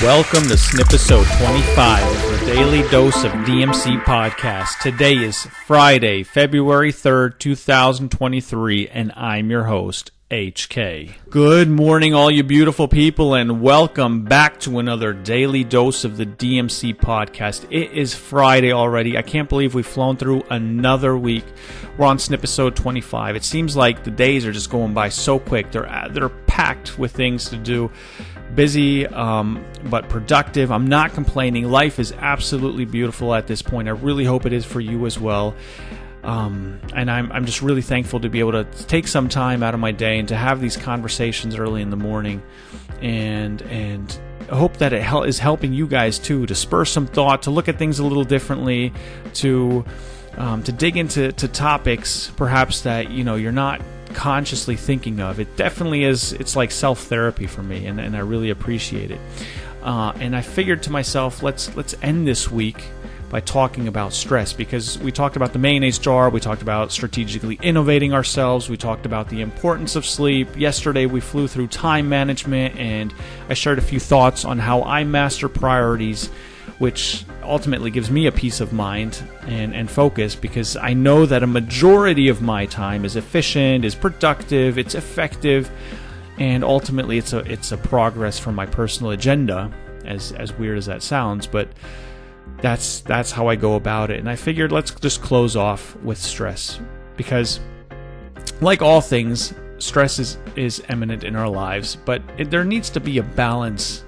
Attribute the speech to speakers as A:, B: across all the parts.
A: welcome to Snipisode 25 of the Daily Dose of DMC podcast. Today is Friday, February 3rd, 2023, and I'm your host, HK. Good morning, all you beautiful people, and welcome back to another Daily Dose of the DMC podcast. It is Friday already. I can't believe we've flown through another week. We're on Snipisode 25. It seems like the days are just going by so quick. They're packed with things to do. Busy, but productive. I'm not complaining. Life is absolutely beautiful at this point. I really hope it is for you as well. And I'm just really thankful to be able to take some time out of my day and to have these conversations early in the morning, and I hope that it is helping you guys too, to spur some thought, to look at things a little differently, to dig into topics perhaps that you're not consciously thinking of. It definitely is. It's like self-therapy for me, and I really appreciate it. And I figured to myself, let's end this week by talking about stress, because we talked about the mayonnaise jar, we talked about strategically innovating ourselves, we talked about the importance of sleep. Yesterday we flew through time management, and I shared a few thoughts on how I master priorities, which ultimately gives me a peace of mind and focus, because I know that a majority of my time is efficient, is productive, it's effective, and ultimately it's a progress from my personal agenda, as weird as that sounds, but that's how I go about it. And I figured let's just close off with stress, because like all things, stress is eminent in our lives, but there needs to be a balance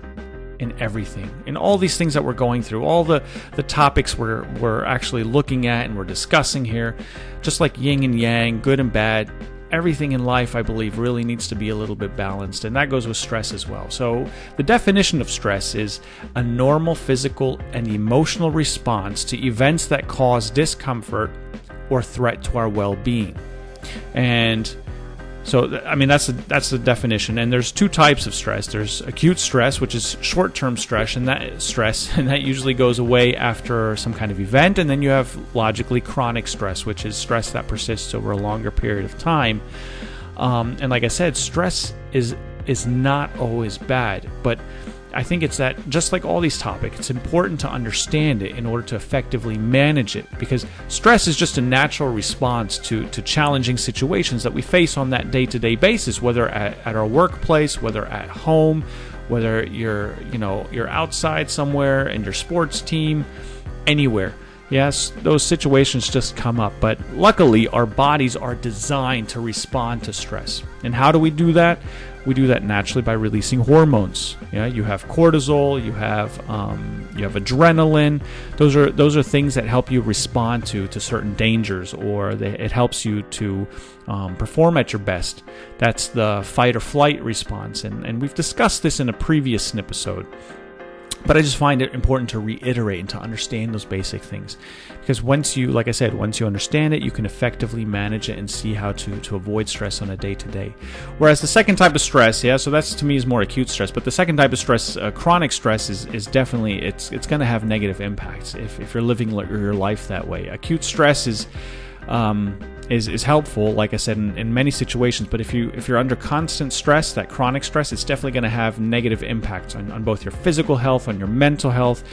A: in everything, in all these things that we're going through, all the topics we're actually looking at and we're discussing here, just like yin and yang, good and bad. Everything in life, I believe, really needs to be a little bit balanced, and that goes with stress as well. So the definition of stress is a normal physical and emotional response to events that cause discomfort or threat to our well-being. And so, I mean, that's the definition. And there's two types of stress. There's acute stress, which is short-term stress, and that usually goes away after some kind of event. And then you have logically chronic stress, which is stress that persists over a longer period of time. And like I said, stress is not always bad, but I think it's that, just like all these topics, it's important to understand it in order to effectively manage it, because stress is just a natural response to challenging situations that we face on that day-to-day basis, whether at our workplace, whether at home, whether you're outside somewhere in your sports team, anywhere. Yes, those situations just come up, but luckily our bodies are designed to respond to stress. And how do we do that? We do that naturally by releasing hormones. Yeah, you have cortisol, you have adrenaline. Those are things that help you respond to certain dangers, or it helps you to perform at your best. That's the fight or flight response, and we've discussed this in a previous Snipisode. But I just find it important to reiterate and to understand those basic things, because once you understand it, you can effectively manage it and see how to avoid stress on a day-to-day. Whereas the second type of stress, so that's, to me, is more acute stress. But the second type of stress, chronic stress, is definitely it's going to have negative impacts if you're living your life that way. Acute stress is helpful, like I said, in many situations. But if you're under constant stress, that chronic stress, it's definitely going to have negative impacts on both your physical health, on your mental health.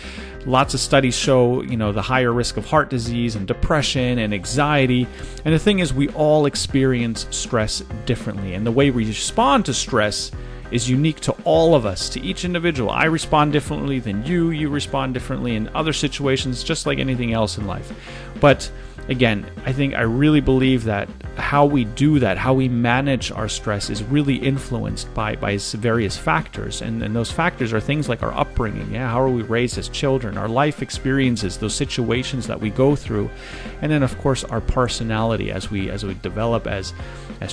A: Lots of studies show, the higher risk of heart disease and depression and anxiety. And the thing is, we all experience stress differently, and the way we respond to stress is unique to all of us, to each individual. I respond differently than you respond differently in other situations, just like anything else in life. But again, I really believe that how we do that, how we manage our stress, is really influenced by various factors. And those factors are things like our upbringing. How are we raised as children, our life experiences, those situations that we go through, and then of course our personality as we develop as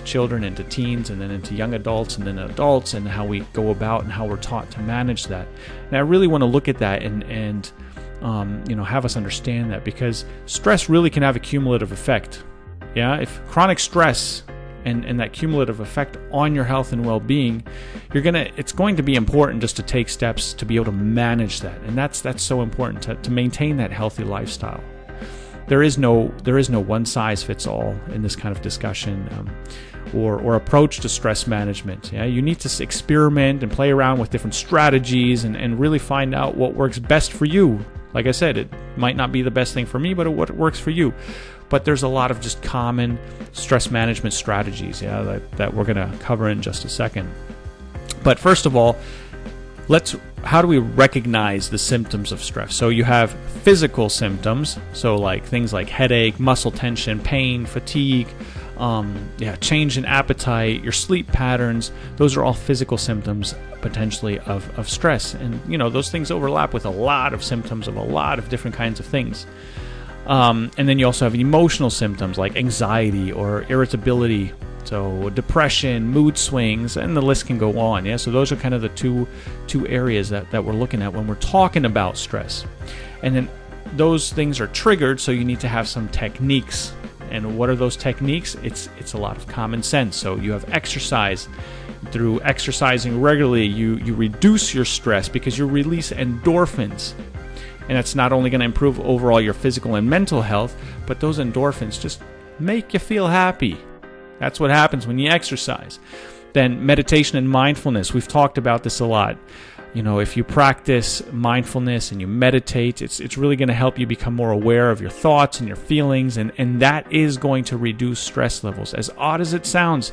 A: children into teens, and then into young adults, and then adults, and how we go about and how we're taught to manage that. And I really want to look at that and have us understand that, because stress really can have a cumulative effect. If chronic stress and that cumulative effect on your health and well-being, it's going to be important just to take steps to be able to manage that. And that's so important to maintain that healthy lifestyle. There is no one size fits all in this kind of discussion. or approach to stress management. Yeah, you need to experiment and play around with different strategies and really find out what works best for you. Like I said, it might not be the best thing for me, but what works for you. But there's a lot of just common stress management strategies, that we're going to cover in just a second. But first of all, how do we recognize the symptoms of stress? So you have physical symptoms, so like things like headache, muscle tension, pain, fatigue, change in appetite, your sleep patterns. Those are all physical symptoms potentially of stress. And, those things overlap with a lot of symptoms of a lot of different kinds of things. And then you also have emotional symptoms like anxiety or irritability, so depression, mood swings, and the list can go on. Yeah, so those are kind of the two areas that we're looking at when we're talking about stress. And then those things are triggered, so you need to have some techniques. And what are those techniques? It's a lot of common sense. So you have exercise. Through exercising regularly, you reduce your stress because you release endorphins. And that's not only going to improve overall your physical and mental health, but those endorphins just make you feel happy. That's what happens when you exercise. Then meditation and mindfulness. We've talked about this a lot. If you practice mindfulness and you meditate, it's really going to help you become more aware of your thoughts and your feelings, and that is going to reduce stress levels. As odd as it sounds,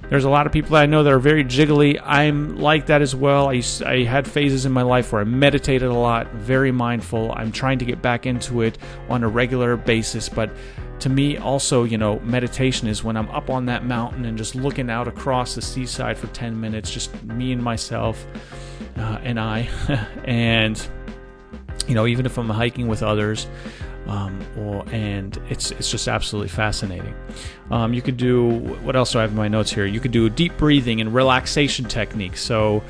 A: there's a lot of people that I know that are very jiggly. I'm like that as well. I had phases in my life where I meditated a lot, very mindful. I'm trying to get back into it on a regular basis, but to me also, meditation is when I'm up on that mountain and just looking out across the seaside for 10 minutes, just me and myself and I. And, even if I'm hiking with others, and it's just absolutely fascinating. You could do, what else do I have in my notes here? You could do deep breathing and relaxation techniques. So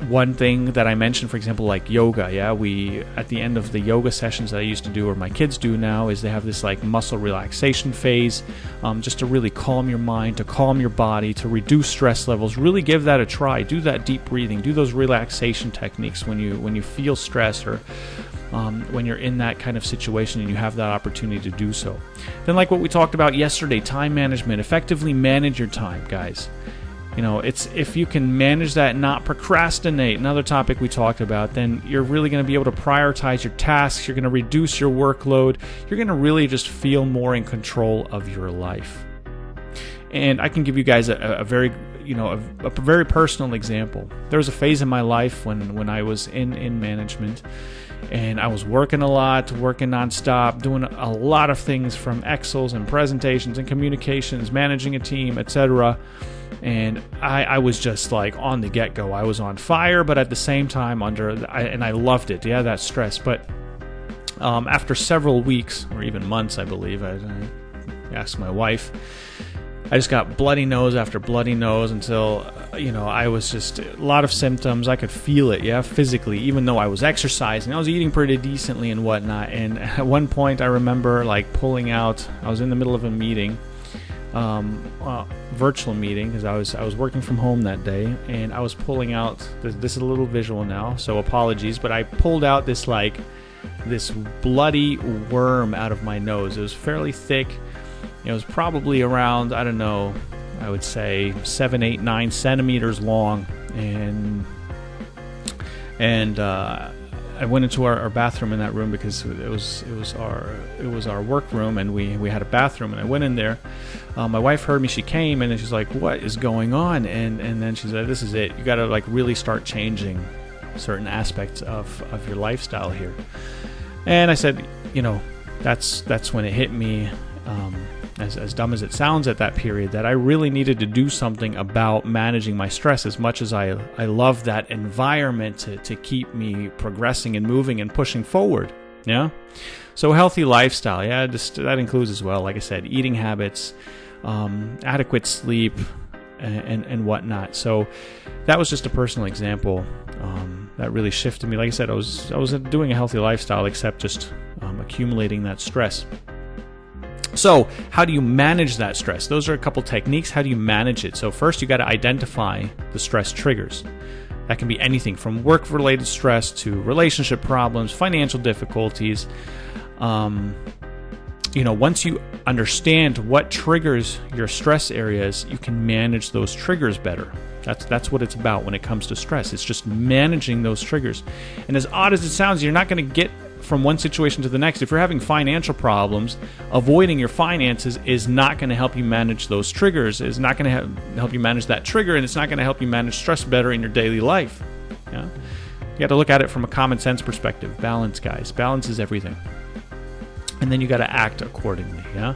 A: one thing that I mentioned, for example, like yoga, we at the end of the yoga sessions that I used to do, or my kids do now, is they have this like muscle relaxation phase, just to really calm your mind, to calm your body, to reduce stress levels. Really give that a try. Do that deep breathing. Do those relaxation techniques when you feel stress, or when you're in that kind of situation and you have that opportunity to do so. Then, like what we talked about yesterday, time management. Effectively manage your time, guys. It's if you can manage that and not procrastinate, another topic we talked about, then you're really going to be able to prioritize your tasks. You're going to reduce your workload. You're going to really just feel more in control of your life. And I can give you guys a very personal example. There was a phase in my life when I was in management, and I was working a lot, working nonstop, doing a lot of things from Excels and presentations and communications, managing a team, etc. And I was just like on the get-go. I was on fire, but at the same time and I loved it. Yeah, that stress. But after several weeks, or even months, I believe, I asked my wife, I just got bloody nose after bloody nose until, I was just a lot of symptoms. I could feel it, physically, even though I was exercising. I was eating pretty decently and whatnot. And at one point, I remember like pulling out, I was in the middle of a meeting, virtual meeting, because I was working from home that day, and I was pulling out, this is a little visual now, so apologies, but I pulled out this bloody worm out of my nose. It was fairly thick. It was probably around, I don't know, I would say 7, 8, 9 centimeters long, and I went into our bathroom in that room because it was our work room, and we had a bathroom, and I went in there. My wife heard me. She came, and she's like, "What is going on?" And then she said, "This is it. You got to like really start changing certain aspects of your lifestyle here." And I said, that's when it hit me. As dumb as it sounds at that period, that I really needed to do something about managing my stress. As much as I love that environment to keep me progressing and moving and pushing forward. Yeah. So healthy lifestyle. Yeah, that includes as well, like I said, eating habits, adequate sleep, and whatnot. So that was just a personal example that really shifted me. Like I said, I was doing a healthy lifestyle, except just accumulating that stress. So how do you manage that stress? Those are a couple techniques. How do you manage it? So first, you got to identify the stress triggers. That can be anything from work-related stress to relationship problems, financial difficulties. once you understand what triggers your stress areas, you can manage those triggers better. That's what it's about when it comes to stress. It's just managing those triggers. And as odd as it sounds, you're not going to get from one situation to the next. If you're having financial problems, avoiding your finances is not going to help you manage those triggers. It's not going to help you manage that trigger, and it's not going to help you manage stress better in your daily life. Yeah? You got to look at it from a common sense perspective. Balance, guys. Balance is everything. And then you got to act accordingly. Yeah.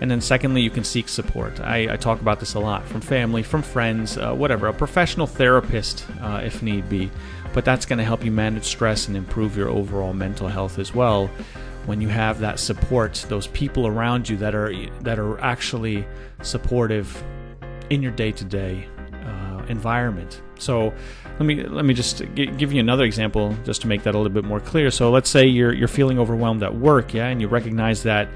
A: And then secondly, you can seek support. I talk about this a lot, from family, from friends, whatever, a professional therapist if need be. But that's going to help you manage stress and improve your overall mental health as well. When you have that support, those people around you that are actually supportive in your day-to-day environment. So let me just give you another example just to make that a little bit more clear. So let's say you're feeling overwhelmed at work, yeah, and you recognize that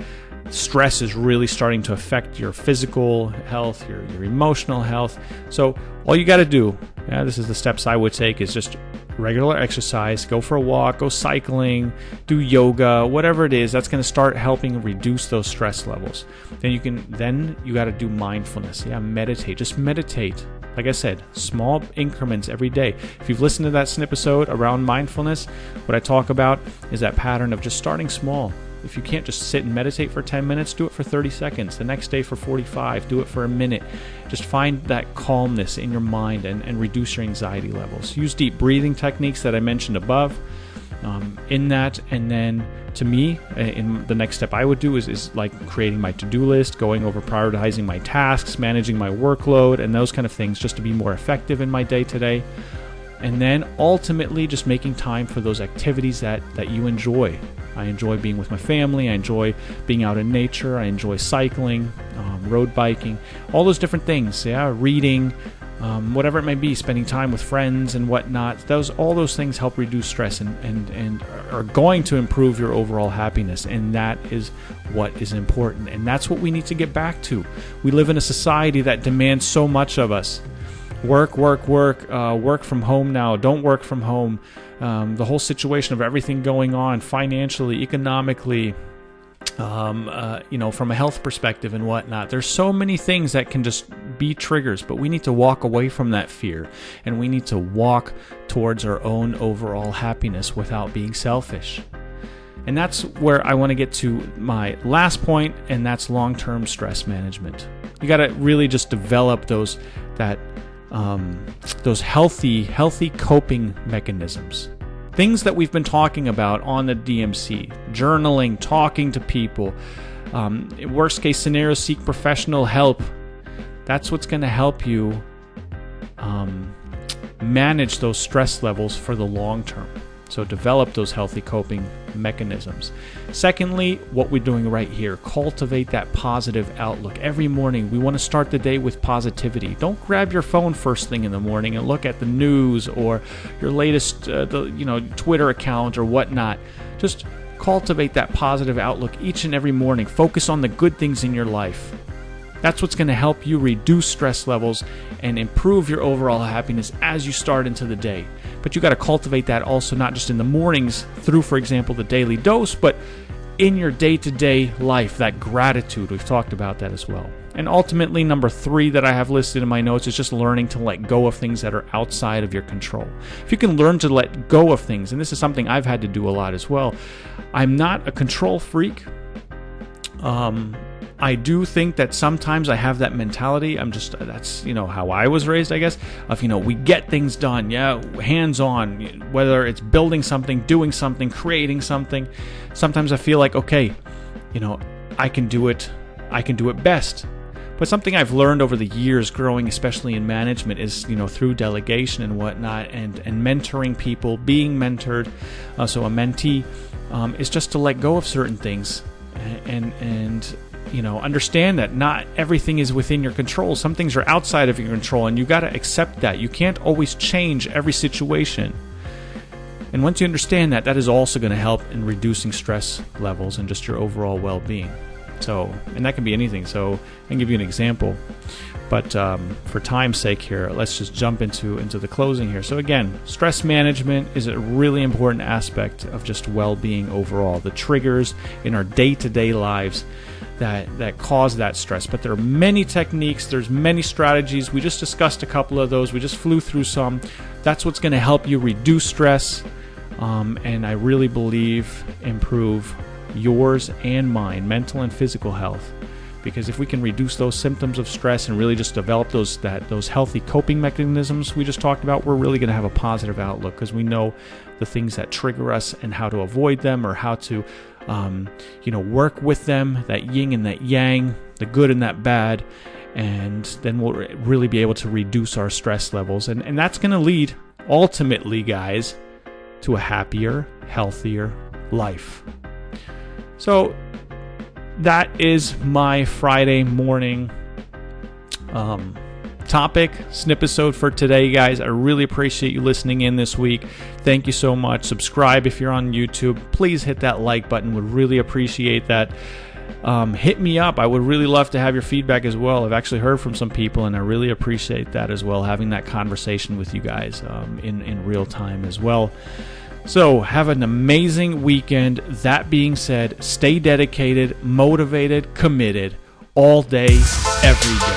A: stress is really starting to affect your physical health, your emotional health. So all you got to do, this is the steps I would take, is just regular exercise, go for a walk, go cycling, do yoga, whatever it is, that's going to start helping reduce those stress levels. Then you got to do mindfulness. Yeah, meditate. Just meditate. Like I said, small increments every day. If you've listened to that Snipisode around mindfulness, what I talk about is that pattern of just starting small. If you can't just sit and meditate for 10 minutes, do it for 30 seconds. The next day for 45, do it for a minute. Just find that calmness in your mind and reduce your anxiety levels. Use deep breathing techniques that I mentioned above in that. And then to me, in the next step I would do is like creating my to-do list, going over prioritizing my tasks, managing my workload, and those kind of things just to be more effective in my day-to-day. And then ultimately just making time for those activities that you enjoy. I enjoy being with my family. I enjoy being out in nature. I enjoy cycling, road biking, all those different things. Yeah, reading, whatever it may be, spending time with friends and whatnot. All those things help reduce stress and are going to improve your overall happiness. And that is what is important. And that's what we need to get back to. We live in a society that demands so much of us. Work from home now, don't work from home. The whole situation of everything going on financially, economically, from a health perspective and whatnot. There's so many things that can just be triggers, but we need to walk away from that fear, and we need to walk towards our own overall happiness without being selfish. And that's where I want to get to my last point, and that's long-term stress management. You got to really just develop those healthy coping mechanisms. Things that we've been talking about on the DMC, journaling, talking to people, worst case scenario, seek professional help. That's what's going to help you manage those stress levels for the long term. So develop those healthy coping mechanisms. Secondly, what we're doing right here, cultivate that positive outlook. Every morning, we want to start the day with positivity. Don't grab your phone first thing in the morning and look at the news or your latest Twitter account or whatnot. Just cultivate that positive outlook each and every morning. Focus on the good things in your life. That's what's going to help you reduce stress levels and improve your overall happiness as you start into the day. But you got to cultivate that also, not just in the mornings through, for example, the daily dose, but in your day-to-day life, that gratitude. We've talked about that as well. And ultimately, number 3 that I have listed in my notes is just learning to let go of things that are outside of your control. If you can learn to let go of things, and this is something I've had to do a lot as well. I'm not a control freak. I do think that sometimes I have that mentality. That's how I was raised, I guess, of, we get things done, hands on, whether it's building something, doing something, creating something. Sometimes I feel like, okay, I can do it best. But something I've learned over the years growing, especially in management, is, through delegation and whatnot, and mentoring people, being mentored, so a mentee, is just to let go of certain things and understand that not everything is within your control. Some things are outside of your control, and you got to accept that. You can't always change every situation. And once you understand that, that is also going to help in reducing stress levels and just your overall well-being. And that can be anything. So I can give you an example. But for time's sake here, let's just jump into the closing here. So again, stress management is a really important aspect of just well-being overall. The triggers in our day-to-day lives that cause that stress. But there are many techniques, there's many strategies. We just discussed a couple of those. We just flew through some. That's what's going to help you reduce stress, and I really believe improve yours and mine, mental and physical health. Because if we can reduce those symptoms of stress and really just develop those healthy coping mechanisms we just talked about, we're really going to have a positive outlook, because we know the things that trigger us and how to avoid them, or how to work with them, that yin and that yang, the good and that bad, and then we'll really be able to reduce our stress levels. And that's going to lead, ultimately, guys, to a happier, healthier life. So that is my Friday morning topic, Snipisode for today, guys. I really appreciate you listening in this week. Thank you so much. Subscribe if you're on YouTube. Please hit that like button. Would really appreciate that. Hit me up. I would really love to have your feedback as well. I've actually heard from some people, and I really appreciate that as well, having that conversation with you guys in real time as well. So have an amazing weekend. That being said, stay dedicated, motivated, committed all day, every day.